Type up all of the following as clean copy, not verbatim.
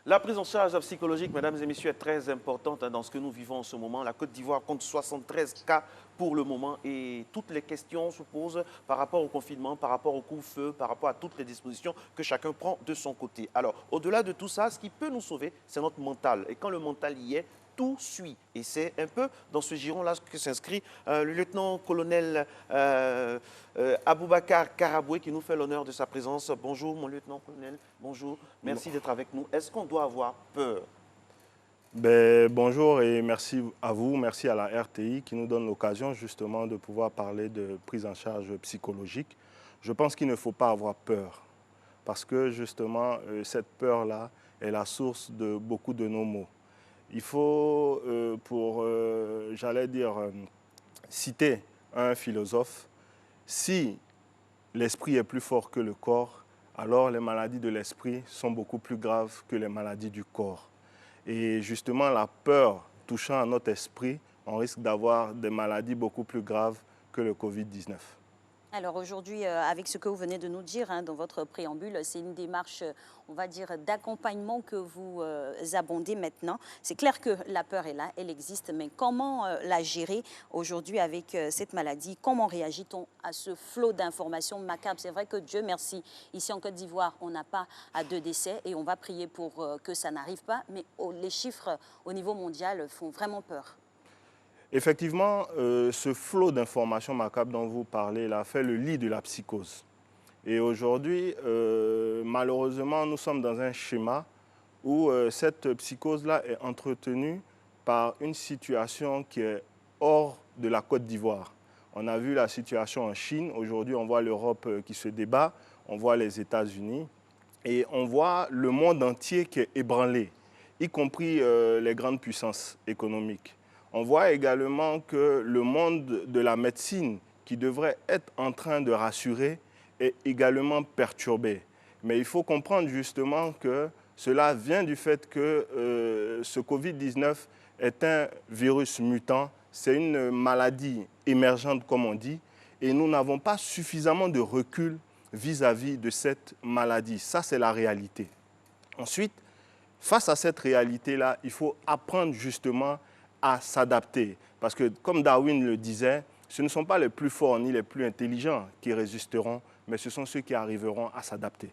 La prise en charge psychologique, mesdames et messieurs, est très importante dans ce que nous vivons en ce moment. La Côte d'Ivoire compte 73 cas pour le moment et toutes les questions se posent par rapport au confinement, par rapport au couvre-feu, par rapport à toutes les dispositions que chacun prend de son côté. Alors, au-delà de tout ça, ce qui peut nous sauver, c'est notre mental. Et quand le mental y est, tout suit. Et c'est un peu dans ce giron-là que s'inscrit le lieutenant-colonel Aboubakar Karaboué qui nous fait l'honneur de sa présence. Bonjour mon lieutenant-colonel, bonjour, merci d'être avec nous. Est-ce qu'on doit avoir peur? Bonjour et merci à vous, merci à la RTI qui nous donne l'occasion justement de pouvoir parler de prise en charge psychologique. Je pense qu'il ne faut pas avoir peur parce que justement cette peur-là est la source de beaucoup de nos maux. Il faut, j'allais dire, citer un philosophe, si l'esprit est plus fort que le corps, alors les maladies de l'esprit sont beaucoup plus graves que les maladies du corps. Et justement, la peur touchant à notre esprit, on risque d'avoir des maladies beaucoup plus graves que le Covid-19. Alors aujourd'hui, avec ce que vous venez de nous dire dans votre préambule, c'est une démarche, on va dire, d'accompagnement que vous abondez maintenant. C'est clair que la peur est là, elle existe, mais comment la gérer aujourd'hui avec cette maladie? Comment réagit-on à ce flot d'informations macabres? C'est vrai que Dieu merci, ici en Côte d'Ivoire, on n'a pas à 2 décès et on va prier pour que ça n'arrive pas, mais les chiffres au niveau mondial font vraiment peur. Effectivement, ce flot d'informations macabres dont vous parlez là fait le lit de la psychose. Et aujourd'hui, malheureusement, nous sommes dans un schéma où cette psychose-là est entretenue par une situation qui est hors de la Côte d'Ivoire. On a vu la situation en Chine, aujourd'hui on voit l'Europe qui se débat, on voit les États-Unis et on voit le monde entier qui est ébranlé, y compris les grandes puissances économiques. On voit également que le monde de la médecine, qui devrait être en train de rassurer, est également perturbé. Mais il faut comprendre justement que cela vient du fait que ce Covid-19 est un virus mutant, c'est une maladie émergente comme on dit, et nous n'avons pas suffisamment de recul vis-à-vis de cette maladie. Ça, c'est la réalité. Ensuite, face à cette réalité-là, il faut apprendre justement à s'adapter. Parce que, comme Darwin le disait, ce ne sont pas les plus forts ni les plus intelligents qui résisteront, mais ce sont ceux qui arriveront à s'adapter.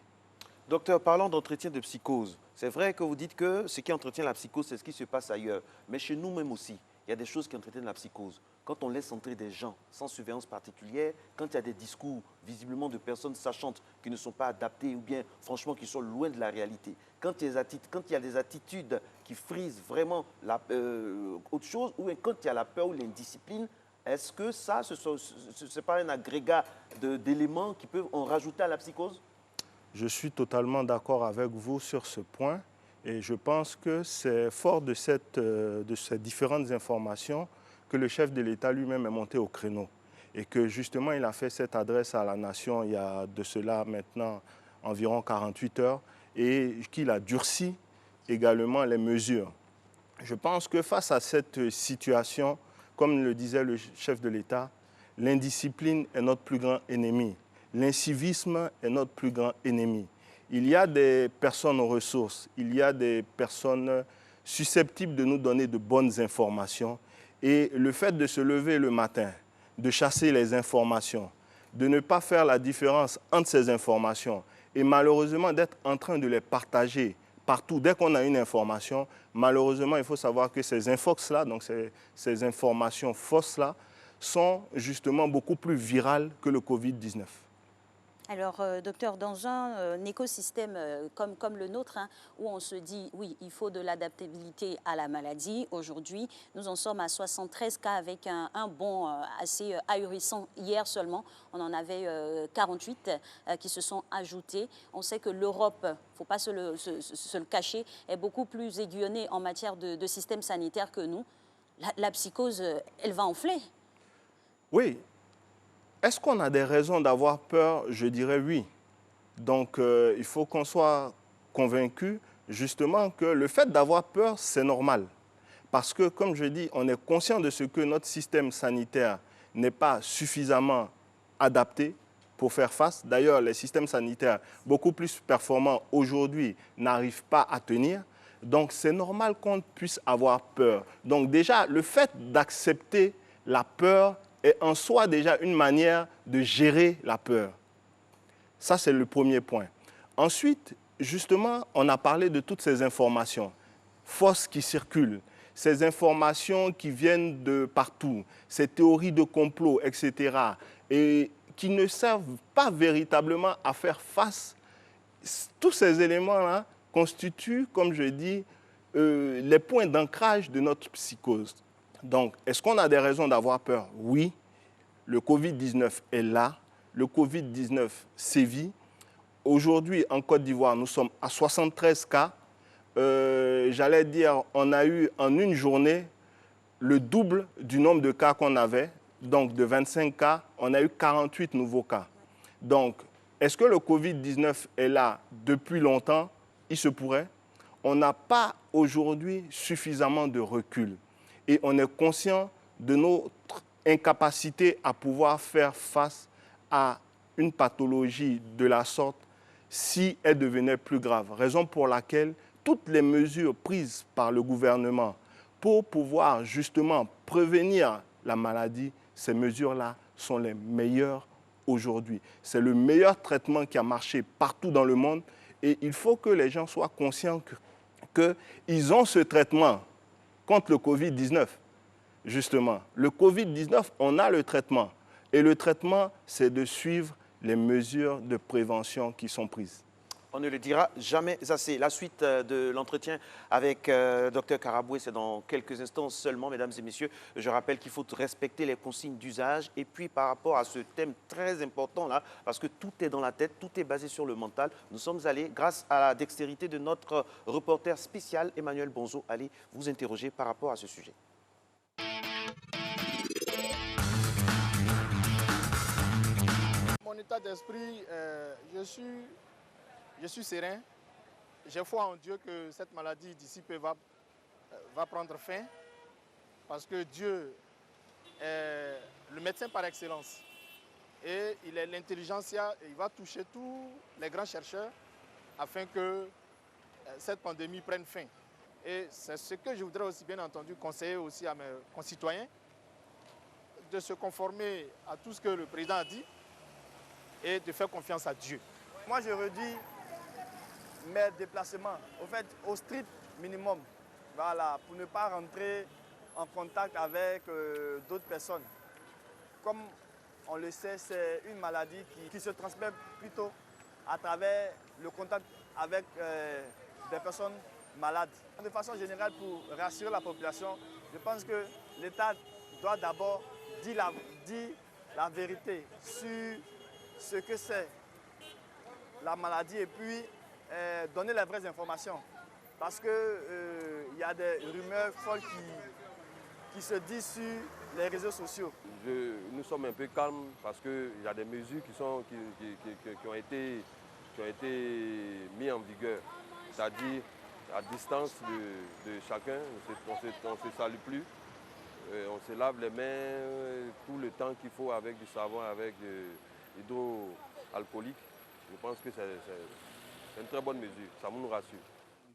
Docteur, parlons d'entretien de psychose. C'est vrai que vous dites que ce qui entretient la psychose, c'est ce qui se passe ailleurs. Mais chez nous-mêmes aussi, il y a des choses qui entretiennent la psychose. Quand on laisse entrer des gens sans surveillance particulière, quand il y a des discours visiblement de personnes sachantes qui ne sont pas adaptées ou bien franchement qui sont loin de la réalité, quand il y a des attitudes qui frisent vraiment autre chose ou quand il y a la peur ou l'indiscipline, est-ce que ça, ce n'est pas un agrégat d'éléments qui peuvent en rajouter à la psychose? Je suis totalement d'accord avec vous sur ce point et je pense que c'est fort de ces différentes informations que le chef de l'État lui-même est monté au créneau et que justement il a fait cette adresse à la nation il y a de cela maintenant environ 48 heures et qu'il a durci également les mesures. Je pense que face à cette situation, comme le disait le chef de l'État, l'indiscipline est notre plus grand ennemi. L'incivisme est notre plus grand ennemi. Il y a des personnes aux ressources, il y a des personnes susceptibles de nous donner de bonnes informations. Et le fait de se lever le matin, de chasser les informations, de ne pas faire la différence entre ces informations et malheureusement d'être en train de les partager partout. Dès qu'on a une information, malheureusement, il faut savoir que ces infox-là, donc ces informations fausses-là, sont justement beaucoup plus virales que le Covid-19. Alors, docteur, dans un écosystème comme le nôtre, où on se dit, oui, il faut de l'adaptabilité à la maladie, aujourd'hui, nous en sommes à 73 cas avec un bond assez ahurissant. Hier seulement, on en avait 48 qui se sont ajoutés. On sait que l'Europe, il ne faut pas se le cacher, est beaucoup plus aiguillonnée en matière de système sanitaire que nous. La psychose, elle va enfler. Oui. Est-ce qu'on a des raisons d'avoir peur? Je dirais oui. Donc, il faut qu'on soit convaincu justement que le fait d'avoir peur, c'est normal. Parce que, comme je dis, on est conscient de ce que notre système sanitaire n'est pas suffisamment adapté pour faire face. D'ailleurs, les systèmes sanitaires beaucoup plus performants aujourd'hui n'arrivent pas à tenir. Donc, c'est normal qu'on puisse avoir peur. Donc, déjà, le fait d'accepter la peur est en soi déjà une manière de gérer la peur. Ça, c'est le premier point. Ensuite, justement, on a parlé de toutes ces informations fausses qui circulent, ces informations qui viennent de partout, ces théories de complot, etc., et qui ne servent pas véritablement à faire face. Tous ces éléments-là constituent, comme je dis, les points d'ancrage de notre psychose. Donc, est-ce qu'on a des raisons d'avoir peur? Oui, le Covid-19 est là, le Covid-19 sévit. Aujourd'hui, en Côte d'Ivoire, nous sommes à 73 cas. J'allais dire, on a eu en une journée le double du nombre de cas qu'on avait. Donc, de 25 cas, on a eu 48 nouveaux cas. Donc, est-ce que le Covid-19 est là depuis longtemps? Il se pourrait. On n'a pas aujourd'hui suffisamment de recul. Et on est conscient de notre incapacité à pouvoir faire face à une pathologie de la sorte si elle devenait plus grave. Raison pour laquelle toutes les mesures prises par le gouvernement pour pouvoir justement prévenir la maladie, ces mesures-là sont les meilleures aujourd'hui. C'est le meilleur traitement qui a marché partout dans le monde et il faut que les gens soient conscients qu'ils ont ce traitement contre le Covid-19. Justement, le Covid-19, on a le traitement. Et le traitement, c'est de suivre les mesures de prévention qui sont prises. On ne le dira jamais assez. La suite de l'entretien avec Dr Karaboué, c'est dans quelques instants seulement, mesdames et messieurs. Je rappelle qu'il faut respecter les consignes d'usage. Et puis, par rapport à ce thème très important là, parce que tout est dans la tête, tout est basé sur le mental, nous sommes allés, grâce à la dextérité de notre reporter spécial, Emmanuel Bonzo, aller vous interroger par rapport à ce sujet. Mon état d'esprit, je suis serein. J'ai foi en Dieu que cette maladie d'ici peu va prendre fin. Parce que Dieu est le médecin par excellence. Et il est l'intelligentsia et il va toucher tous les grands chercheurs afin que cette pandémie prenne fin. Et c'est ce que je voudrais aussi bien entendu conseiller aussi à mes concitoyens, de se conformer à tout ce que le président a dit et de faire confiance à Dieu. Moi, je redis mes déplacements, au strict minimum, voilà, pour ne pas rentrer en contact avec d'autres personnes. Comme on le sait, c'est une maladie qui se transmet plutôt à travers le contact avec des personnes malades. De façon générale, pour rassurer la population, je pense que l'État doit d'abord dire la vérité sur ce que c'est la maladie et puis donner les vraies informations. Parce qu'il y a des rumeurs folles qui se disent sur les réseaux sociaux. Nous sommes un peu calmes parce qu'il y a des mesures qui ont été mises en vigueur. C'est-à-dire à distance de chacun, on ne se salue plus. On se lave les mains tout le temps qu'il faut avec du savon, avec de l'hydroalcoolique. Je pense que c'est une très bonne mesure, ça nous rassure.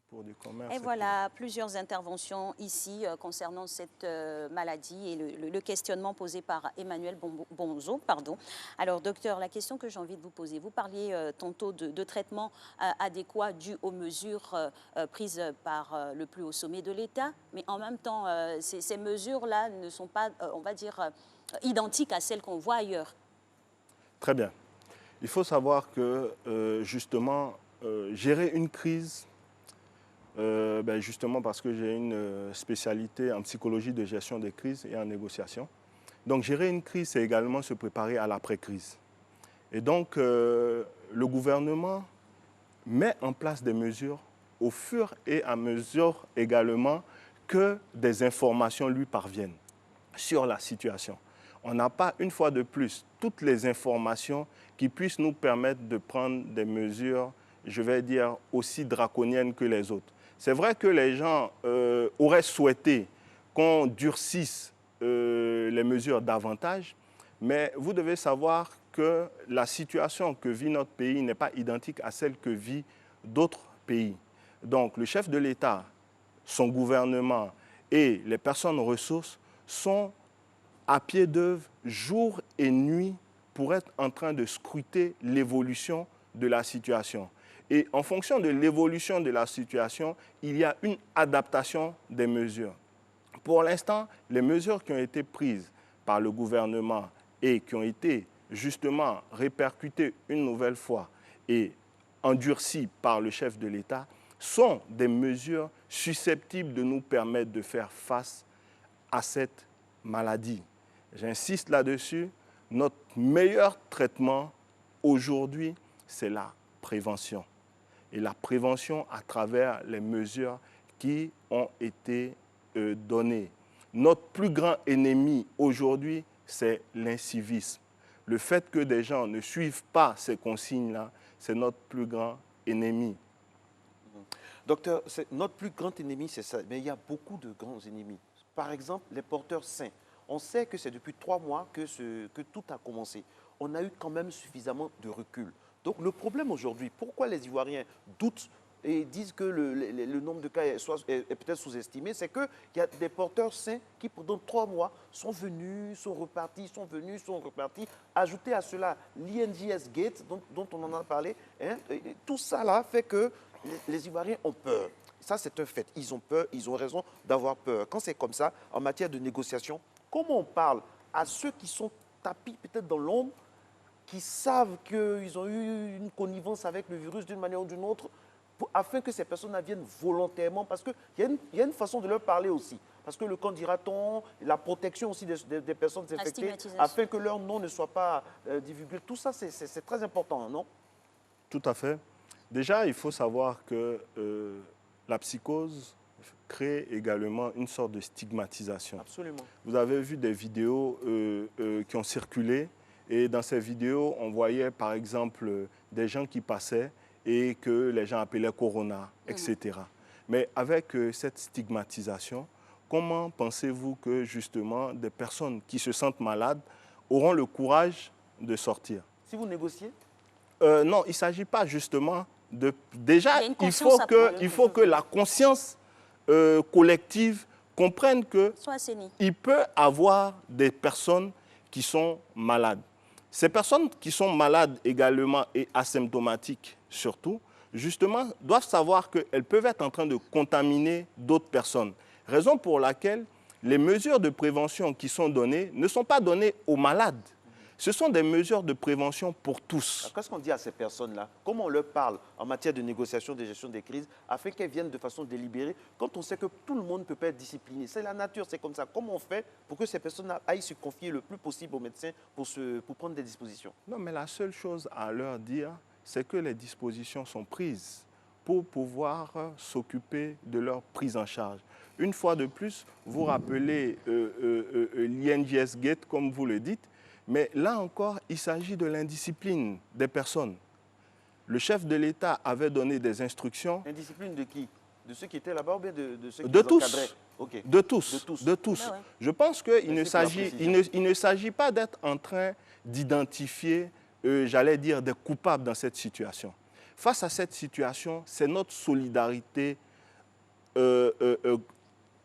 Pour du commerce, et voilà plusieurs interventions ici concernant cette maladie et le questionnement posé par Emmanuel Bonzo. Pardon. Alors, docteur, la question que j'ai envie de vous poser, vous parliez tantôt de traitement adéquat dû aux mesures prises par le plus haut sommet de l'État, mais en même temps, ces mesures-là ne sont pas, on va dire, identiques à celles qu'on voit ailleurs. Très bien. Il faut savoir que, justement, gérer une crise, justement parce que j'ai une spécialité en psychologie de gestion des crises et en négociation. Donc, gérer une crise, c'est également se préparer à l'après-crise. Et donc, le gouvernement met en place des mesures au fur et à mesure également que des informations lui parviennent sur la situation. On n'a pas, une fois de plus, toutes les informations qui puissent nous permettre de prendre des mesures, je vais dire, aussi draconiennes que les autres. C'est vrai que les gens auraient souhaité qu'on durcisse les mesures davantage, mais vous devez savoir que la situation que vit notre pays n'est pas identique à celle que vit d'autres pays. Donc, le chef de l'État son gouvernement et les personnes ressources sont à pied d'œuvre jour et nuit pour être en train de scruter l'évolution de la situation. Et en fonction de l'évolution de la situation, il y a une adaptation des mesures. Pour l'instant, les mesures qui ont été prises par le gouvernement et qui ont été justement répercutées une nouvelle fois et endurcies par le chef de l'État sont des mesures susceptibles de nous permettre de faire face à cette maladie. J'insiste là-dessus, notre meilleur traitement aujourd'hui, c'est la prévention. Et la prévention à travers les mesures qui ont été données. Notre plus grand ennemi aujourd'hui, c'est l'incivisme. Le fait que des gens ne suivent pas ces consignes-là, c'est notre plus grand ennemi. Docteur, notre plus grand ennemi, c'est ça. Mais il y a beaucoup de grands ennemis. Par exemple, les porteurs sains. On sait que c'est depuis 3 mois que tout a commencé. On a eu quand même suffisamment de recul. Donc le problème aujourd'hui, pourquoi les Ivoiriens doutent et disent que le nombre de cas est peut-être sous-estimé, c'est qu'il y a des porteurs sains qui, pendant 3 mois, sont venus, sont repartis, sont venus, sont repartis. Ajouter à cela l'INJS Gate, dont on en a parlé, hein, tout ça là fait que les Ivoiriens ont peur. Ça, c'est un fait. Ils ont peur, ils ont raison d'avoir peur. Quand c'est comme ça, en matière de négociation, comment on parle à ceux qui sont tapis peut-être dans l'ombre, qui savent qu'ils ont eu une connivence avec le virus d'une manière ou d'une autre, afin que ces personnes viennent volontairement, parce qu'il y a une façon de leur parler aussi. Parce que le camp dira-t-on, la protection aussi des personnes infectées, afin que leur nom ne soit pas divulgué. Tout ça, c'est très important, non? Tout à fait. Déjà, il faut savoir que la psychose crée également une sorte de stigmatisation. Absolument. Vous avez vu des vidéos qui ont circulé, et dans ces vidéos, on voyait par exemple des gens qui passaient et que les gens appelaient Corona, etc. Mais avec cette stigmatisation, comment pensez-vous que justement des personnes qui se sentent malades auront le courage de sortir? Si vous négociez? Non, il ne s'agit pas justement de... Déjà, il faut que la conscience collective comprenne qu'il peut y avoir des personnes qui sont malades. Ces personnes qui sont malades également et asymptomatiques surtout, justement, doivent savoir qu'elles peuvent être en train de contaminer d'autres personnes. Raison pour laquelle les mesures de prévention qui sont données ne sont pas données aux malades. Ce sont des mesures de prévention pour tous. Qu'est-ce qu'on dit à ces personnes-là? Comment on leur parle en matière de négociation, de gestion des crises, afin qu'elles viennent de façon délibérée, quand on sait que tout le monde ne peut pas être discipliné? C'est la nature, c'est comme ça. Comment on fait pour que ces personnes aillent se confier le plus possible aux médecins pour prendre des dispositions? Non, mais la seule chose à leur dire, c'est que les dispositions sont prises pour pouvoir s'occuper de leur prise en charge. Une fois de plus, vous rappelez l'INJS Gate, comme vous le dites, mais là encore, il s'agit de l'indiscipline des personnes. Le chef de l'État avait donné des instructions. Indiscipline de qui? De ceux qui étaient là-bas ou bien de ceux qui de les tous. encadraient? Okay. De tous. De tous. Ah ouais. Je pense qu'il ne s'agit pas d'être en train d'identifier, j'allais dire, des coupables dans cette situation. Face à cette situation, c'est notre solidarité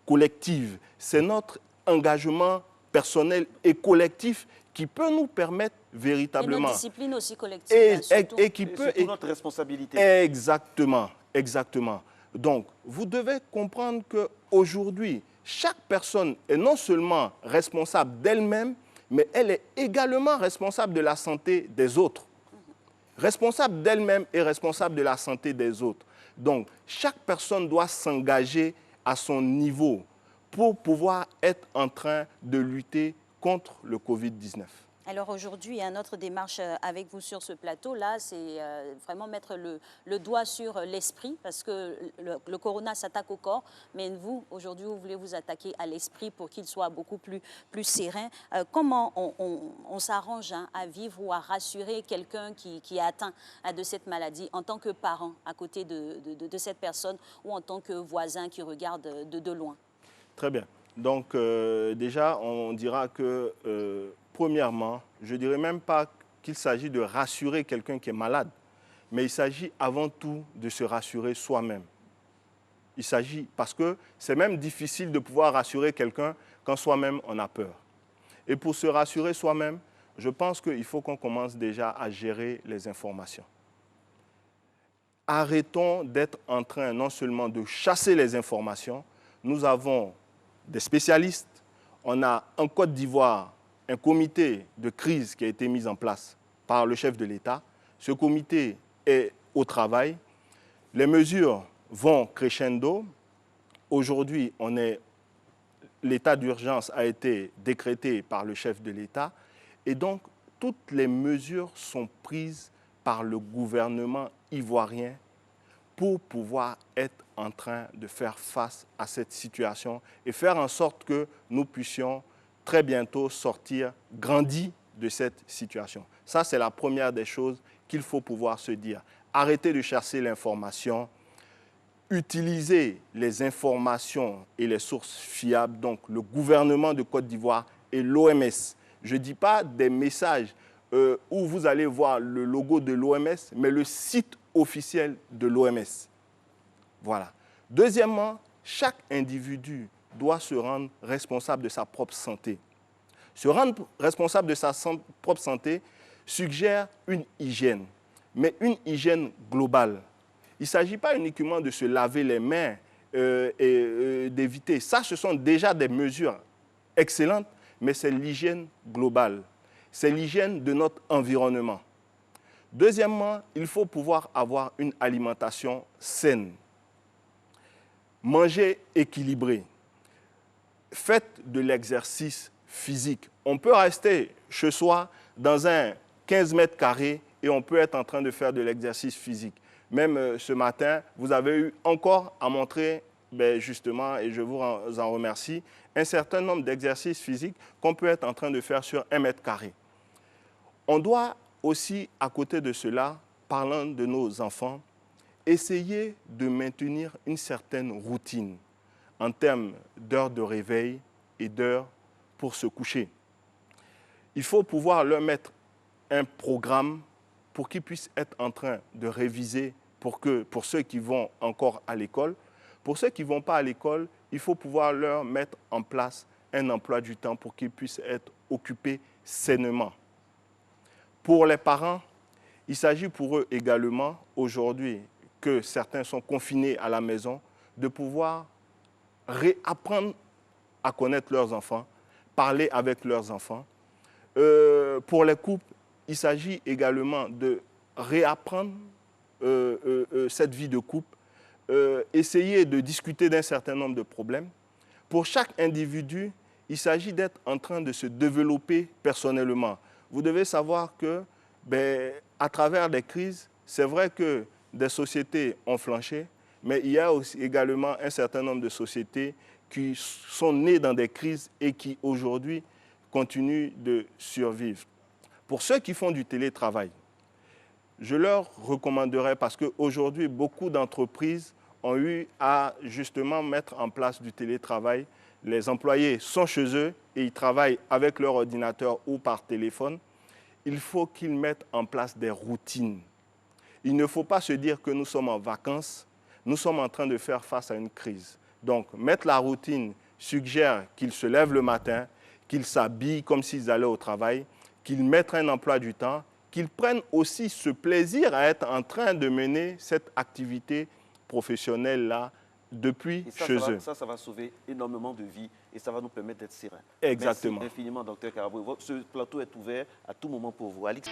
collective, c'est notre engagement personnel et collectif qui peut nous permettre véritablement... Et notre discipline aussi collective. Et qui peut... C'est notre responsabilité. Exactement, exactement. Donc, vous devez comprendre qu'aujourd'hui, chaque personne est non seulement responsable d'elle-même, mais elle est également responsable de la santé des autres. Responsable d'elle-même et responsable de la santé des autres. Donc, chaque personne doit s'engager à son niveau pour pouvoir être en train de lutter contre le Covid-19. Alors aujourd'hui, notre démarche avec vous sur ce plateau-là, c'est vraiment mettre le doigt sur l'esprit, parce que le corona s'attaque au corps, mais vous, aujourd'hui, vous voulez vous attaquer à l'esprit pour qu'il soit beaucoup plus serein. Comment on s'arrange à vivre ou à rassurer quelqu'un qui est atteint de cette maladie en tant que parent à côté de cette personne ou en tant que voisin qui regarde de loin? Très bien. Donc déjà, on dira que... Premièrement, je ne dirais même pas qu'il s'agit de rassurer quelqu'un qui est malade, mais il s'agit avant tout de se rassurer soi-même. Il s'agit, parce que c'est même difficile de pouvoir rassurer quelqu'un quand soi-même on a peur. Et pour se rassurer soi-même, je pense qu'il faut qu'on commence déjà à gérer les informations. Arrêtons d'être en train non seulement de chasser les informations, nous avons des spécialistes, on a en Côte d'Ivoire un comité de crise qui a été mis en place par le chef de l'État. Ce comité est au travail. Les mesures vont crescendo. Aujourd'hui, l'état d'urgence a été décrété par le chef de l'État et donc toutes les mesures sont prises par le gouvernement ivoirien pour pouvoir être en train de faire face à cette situation et faire en sorte que nous puissions très bientôt sortir grandis de cette situation. Ça, c'est la première des choses qu'il faut pouvoir se dire. Arrêtez de chasser l'information, utilisez les informations et les sources fiables, donc le gouvernement de Côte d'Ivoire et l'OMS. Je ne dis pas des messages où vous allez voir le logo de l'OMS, mais le site officiel de l'OMS. Voilà. Deuxièmement, chaque individu doit se rendre responsable de sa propre santé. Se rendre responsable de sa propre santé suggère une hygiène, mais une hygiène globale. Il ne s'agit pas uniquement de se laver les mains et d'éviter. Ça, ce sont déjà des mesures excellentes, mais c'est l'hygiène globale. C'est l'hygiène de notre environnement. Deuxièmement, il faut pouvoir avoir une alimentation saine. Manger équilibré. Faites de l'exercice physique. On peut rester chez soi dans un 15 mètres carrés et on peut être en train de faire de l'exercice physique. Même ce matin, vous avez eu encore à montrer, justement, et je vous en remercie, un certain nombre d'exercices physiques qu'on peut être en train de faire sur 1 mètre carré. On doit aussi, à côté de cela, parlant de nos enfants, essayer de maintenir une certaine routine en termes d'heures de réveil et d'heures pour se coucher. Il faut pouvoir leur mettre un programme pour qu'ils puissent être en train de réviser pour ceux qui vont encore à l'école. Pour ceux qui ne vont pas à l'école, il faut pouvoir leur mettre en place un emploi du temps pour qu'ils puissent être occupés sainement. Pour les parents, il s'agit pour eux également, aujourd'hui, que certains sont confinés à la maison, de pouvoir réapprendre à connaître leurs enfants, parler avec leurs enfants. Pour les couples, il s'agit également de réapprendre cette vie de couple, essayer de discuter d'un certain nombre de problèmes. Pour chaque individu, il s'agit d'être en train de se développer personnellement. Vous devez savoir que, à travers les crises, c'est vrai que des sociétés ont flanché, mais il y a aussi également un certain nombre de sociétés qui sont nées dans des crises et qui aujourd'hui continuent de survivre. Pour ceux qui font du télétravail, je leur recommanderais, parce qu'aujourd'hui, beaucoup d'entreprises ont eu à justement mettre en place du télétravail. Les employés sont chez eux et ils travaillent avec leur ordinateur ou par téléphone. Il faut qu'ils mettent en place des routines. Il ne faut pas se dire que nous sommes en vacances, nous sommes en train de faire face à une crise. Donc, mettre la routine suggère qu'ils se lèvent le matin, qu'ils s'habillent comme s'ils allaient au travail, qu'ils mettent un emploi du temps, qu'ils prennent aussi ce plaisir à être en train de mener cette activité professionnelle-là depuis chez eux. Ça va sauver énormément de vies et ça va nous permettre d'être sereins. Exactement. Merci infiniment, Dr Karaboué. Ce plateau est ouvert à tout moment pour vous. Alix.